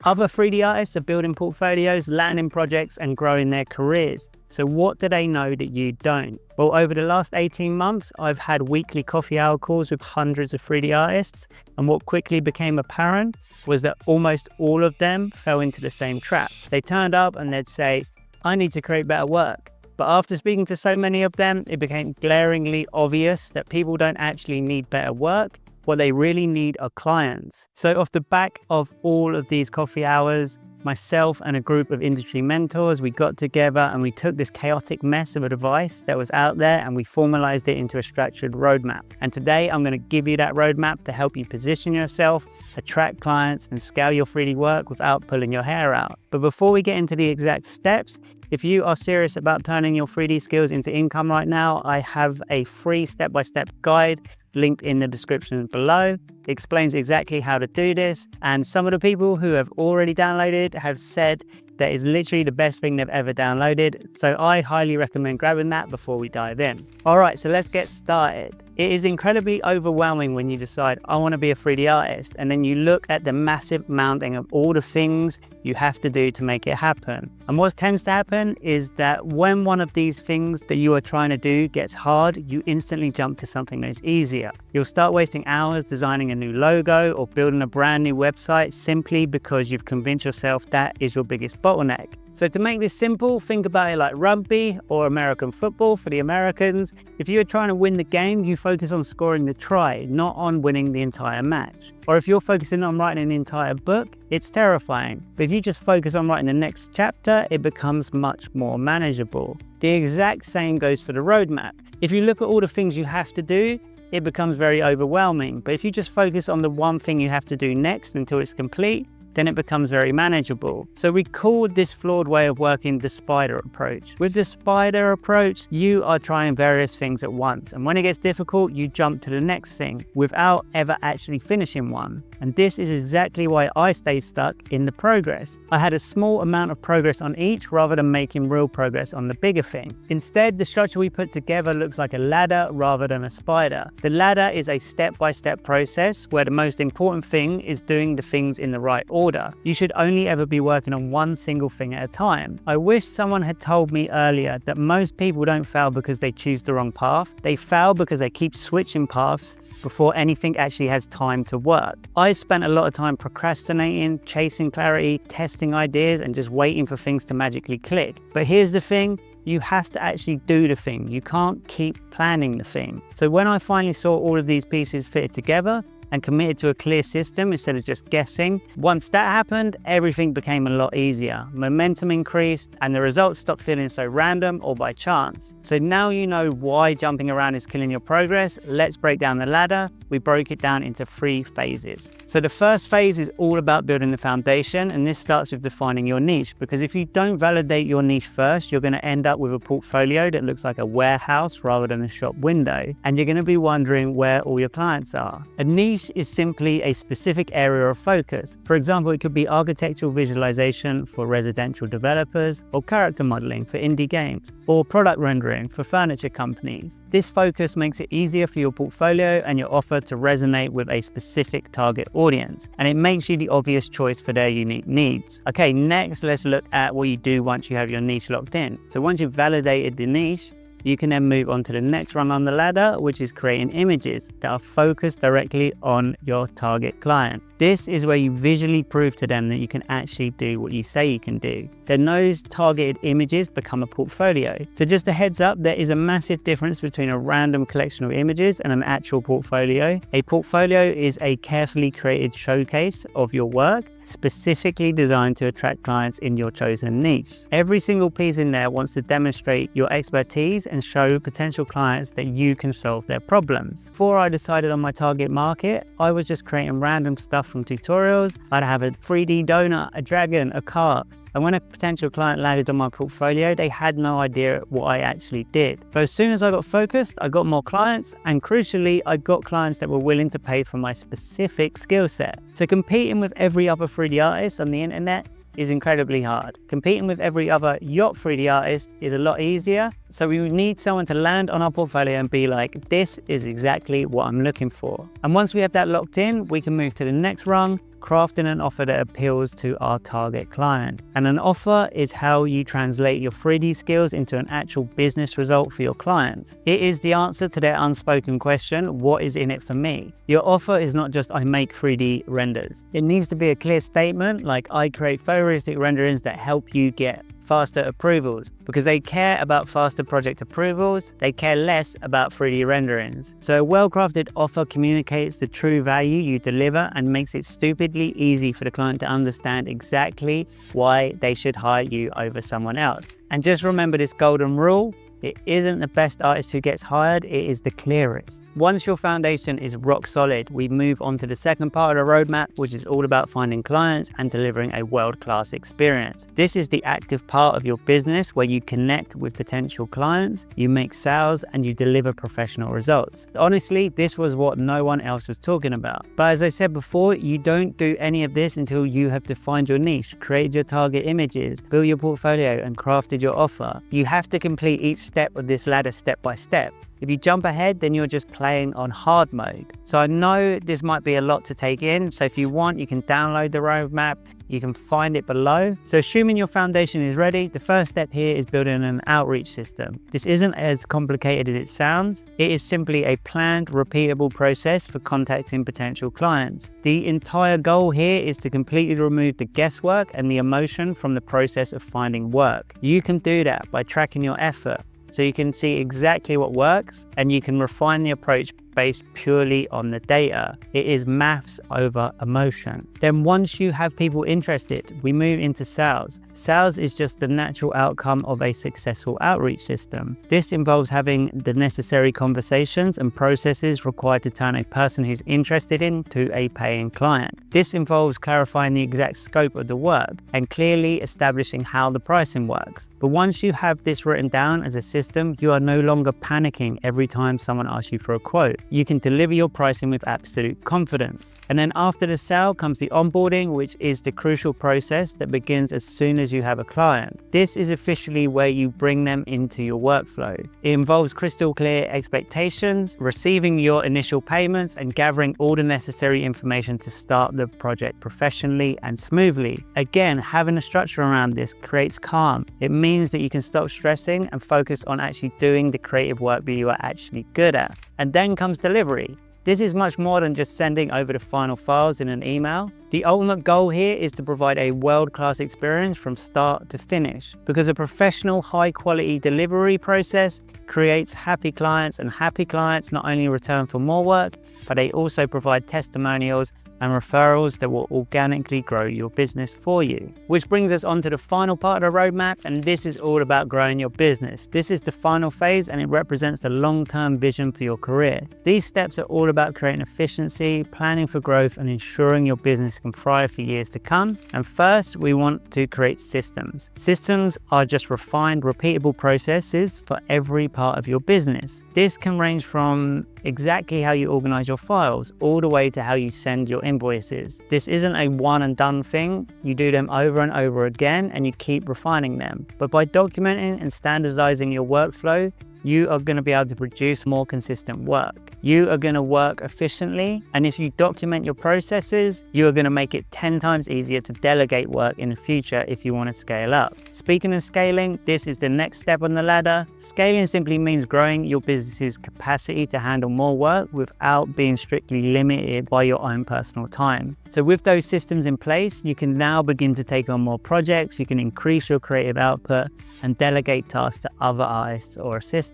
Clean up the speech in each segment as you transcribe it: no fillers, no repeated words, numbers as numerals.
Other 3D artists are building portfolios, landing projects, and growing their careers. So what do they know that you don't? Well, over the last 18 months, I've had weekly coffee hour calls with hundreds of 3D artists. And what quickly became apparent was that almost all of them fell into the same trap. They turned up and they'd say, I need to create better work. But after speaking to so many of them, it became glaringly obvious that people don't actually need better work. What they really need are clients. So off the back of all of these coffee hours, myself and a group of industry mentors, we got together and we took this chaotic mess of a device that was out there and we formalized it into a structured roadmap. And today I'm going to give you that roadmap to help you position yourself, attract clients, and scale your 3D work without pulling your hair out. But before we get into the exact steps, if you are serious about turning your 3D skills into income right now, I have a free step-by-step guide linked in the description below. It explains exactly how to do this, and some of the people who have already downloaded have said that is literally the best thing they've ever downloaded. So I highly recommend grabbing that before we dive in. All right, so let's get started. It is incredibly overwhelming when you decide, I want to be a 3D artist, and then you look at the massive mounting of all the things you have to do to make it happen. And what tends to happen is that when one of these things that you are trying to do gets hard, you instantly jump to something that's easier. You'll start wasting hours designing a new logo or building a brand new website simply because you've convinced yourself that is your biggest bottleneck. So to make this simple, think about it like rugby or American football for the Americans. If you're trying to win the game, you focus on scoring the try, not on winning the entire match. Or if you're focusing on writing an entire book, it's terrifying. But if you just focus on writing the next chapter, it becomes much more manageable. The exact same goes for the roadmap. If you look at all the things you have to do, it becomes very overwhelming. But if you just focus on the one thing you have to do next until it's complete, then it becomes very manageable. So we called this flawed way of working the spider approach. With the spider approach, you are trying various things at once. And when it gets difficult, you jump to the next thing without ever actually finishing one. And this is exactly why I stayed stuck in the progress. I had a small amount of progress on each rather than making real progress on the bigger thing. Instead, the structure we put together looks like a ladder rather than a spider. The ladder is a step-by-step process where the most important thing is doing the things in the right order. You should only ever be working on one single thing at a time. I wish someone had told me earlier that most people don't fail because they choose the wrong path. They fail because they keep switching paths before anything actually has time to work. I spent a lot of time procrastinating, chasing clarity, testing ideas, and just waiting for things to magically click. But here's the thing, you have to actually do the thing. You can't keep planning the thing. So when I finally saw all of these pieces fitted together and committed to a clear system instead of just guessing, once that happened, everything became a lot easier. Momentum increased and the results stopped feeling so random or by chance. So now you know why jumping around is killing your progress. Let's break down the ladder. We broke it down into 3 phases. So the first phase is all about building the foundation, and this starts with defining your niche, because if you don't validate your niche first, you're going to end up with a portfolio that looks like a warehouse rather than a shop window, and you're going to be wondering where all your clients are. A niche is simply a specific area of focus. For example, it could be architectural visualization for residential developers, or character modeling for indie games, or product rendering for furniture companies. This focus makes it easier for your portfolio and your offer to resonate with a specific target audience, and it makes you the obvious choice for their unique needs. Okay, next let's look at what you do once you have your niche locked in. So once you've validated the niche, you can then move on to the next rung on the ladder, which is creating images that are focused directly on your target client. This is where you visually prove to them that you can actually do what you say you can do. Then those targeted images become a portfolio. So just a heads up, there is a massive difference between a random collection of images and an actual portfolio. A portfolio is a carefully created showcase of your work, specifically designed to attract clients in your chosen niche. Every single piece in there wants to demonstrate your expertise and show potential clients that you can solve their problems. Before I decided on my target market, I was just creating random stuff from tutorials. I'd have a 3D donut, a dragon, a car. And when a potential client landed on my portfolio, they had no idea what I actually did. But as soon as I got focused, I got more clients, and crucially, I got clients that were willing to pay for my specific skill set. So competing with every other 3D artist on the internet is incredibly hard. Competing with every other yacht 3D artist is a lot easier. So we would need someone to land on our portfolio and be like, this is exactly what I'm looking for. And once we have that locked in, we can move to the next rung, crafting an offer that appeals to our target client. And an offer is how you translate your 3D skills into an actual business result for your clients. It is the answer to their unspoken question, what is in it for me? Your offer is not just I make 3D renders. It needs to be a clear statement like I create photorealistic renderings that help you get faster approvals, because they care about faster project approvals, they care less about 3D renderings. So a well-crafted offer communicates the true value you deliver and makes it stupidly easy for the client to understand exactly why they should hire you over someone else. And just remember this golden rule: it isn't the best artist who gets hired, it is the clearest. Once your foundation is rock solid, we move on to the second part of the roadmap, which is all about finding clients and delivering a world-class experience. This is the active part of your business where you connect with potential clients, you make sales, and you deliver professional results. Honestly, this was what no one else was talking about. But as I said before, you don't do any of this until you have defined your niche, created your target images, built your portfolio, and crafted your offer. You have to complete each step of this ladder step by step. If you jump ahead, then you're just playing on hard mode. So I know this might be a lot to take in. So if you want, you can download the roadmap. You can find it below. So assuming your foundation is ready, the first step here is building an outreach system. This isn't as complicated as it sounds. It is simply a planned, repeatable process for contacting potential clients. The entire goal here is to completely remove the guesswork and the emotion from the process of finding work. You can do that by tracking your effort, so you can see exactly what works, and you can refine the approach based purely on the data. It is maths over emotion. Then once you have people interested, we move into sales. Sales is just the natural outcome of a successful outreach system. This involves having the necessary conversations and processes required to turn a person who's interested into a paying client. This involves clarifying the exact scope of the work and clearly establishing how the pricing works. But once you have this written down as a system, you are no longer panicking every time someone asks you for a quote. You can deliver your pricing with absolute confidence. And then after the sale comes the onboarding, which is the crucial process that begins as soon as you have a client. This is officially where you bring them into your workflow. It involves crystal clear expectations, receiving your initial payments, and gathering all the necessary information to start the project professionally and smoothly. Again, having a structure around this creates calm. It means that you can stop stressing and focus on actually doing the creative work that you are actually good at. And then comes delivery. This is much more than just sending over the final files in an email. The ultimate goal here is to provide a world-class experience from start to finish, because a professional, high-quality delivery process creates happy clients, and happy clients not only return for more work, but they also provide testimonials and referrals that will organically grow your business for you. Which brings us on to the final part of the roadmap, and this is all about growing your business. This is the final phase, and it represents the long-term vision for your career. These steps are all about creating efficiency, planning for growth, and ensuring your business can thrive for years to come. And first, we want to create systems. Systems are just refined, repeatable processes for every part of your business. This can range from exactly how you organize your files, all the way to how you send your invoices. This isn't a one and done thing. You do them over and over again, and you keep refining them. But by documenting and standardizing your workflow, you are going to be able to produce more consistent work. You are going to work efficiently, and if you document your processes, you are going to make it 10 times easier to delegate work in the future if you want to scale up. Speaking of scaling, this is the next step on the ladder. Scaling simply means growing your business's capacity to handle more work without being strictly limited by your own personal time. So with those systems in place, you can now begin to take on more projects, you can increase your creative output, and delegate tasks to other artists or assistants.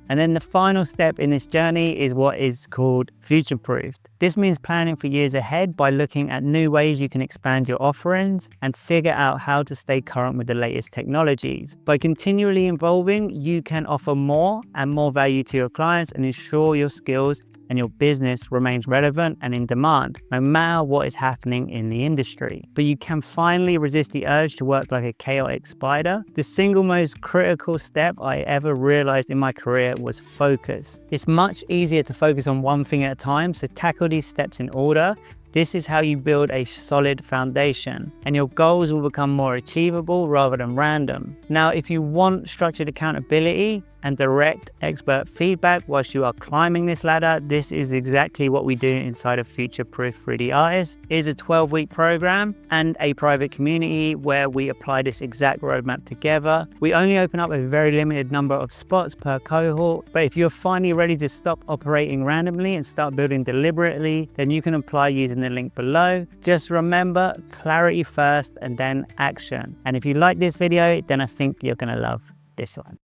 And then the final step in this journey is what is called future-proofed. This means planning for years ahead by looking at new ways you can expand your offerings and figure out how to stay current with the latest technologies. By continually evolving, you can offer more and more value to your clients and ensure your skills and your business remains relevant and in demand, no matter what is happening in the industry. But you can finally resist the urge to work like a chaotic spider. The single most critical step I ever realized in my career was focus. It's much easier to focus on one thing at a time, so tackle these steps in order. This is how you build a solid foundation, and your goals will become more achievable rather than random. Now, if you want structured accountability and direct expert feedback whilst you are climbing this ladder, this is exactly what we do inside of Future Proof 3D Artist. It is a 12-week program and a private community where we apply this exact roadmap together. We only open up a very limited number of spots per cohort, but if you're finally ready to stop operating randomly and start building deliberately, then you can apply using the link below. Just remember, clarity first and then action. And if you like this video, then I think you're gonna love this one.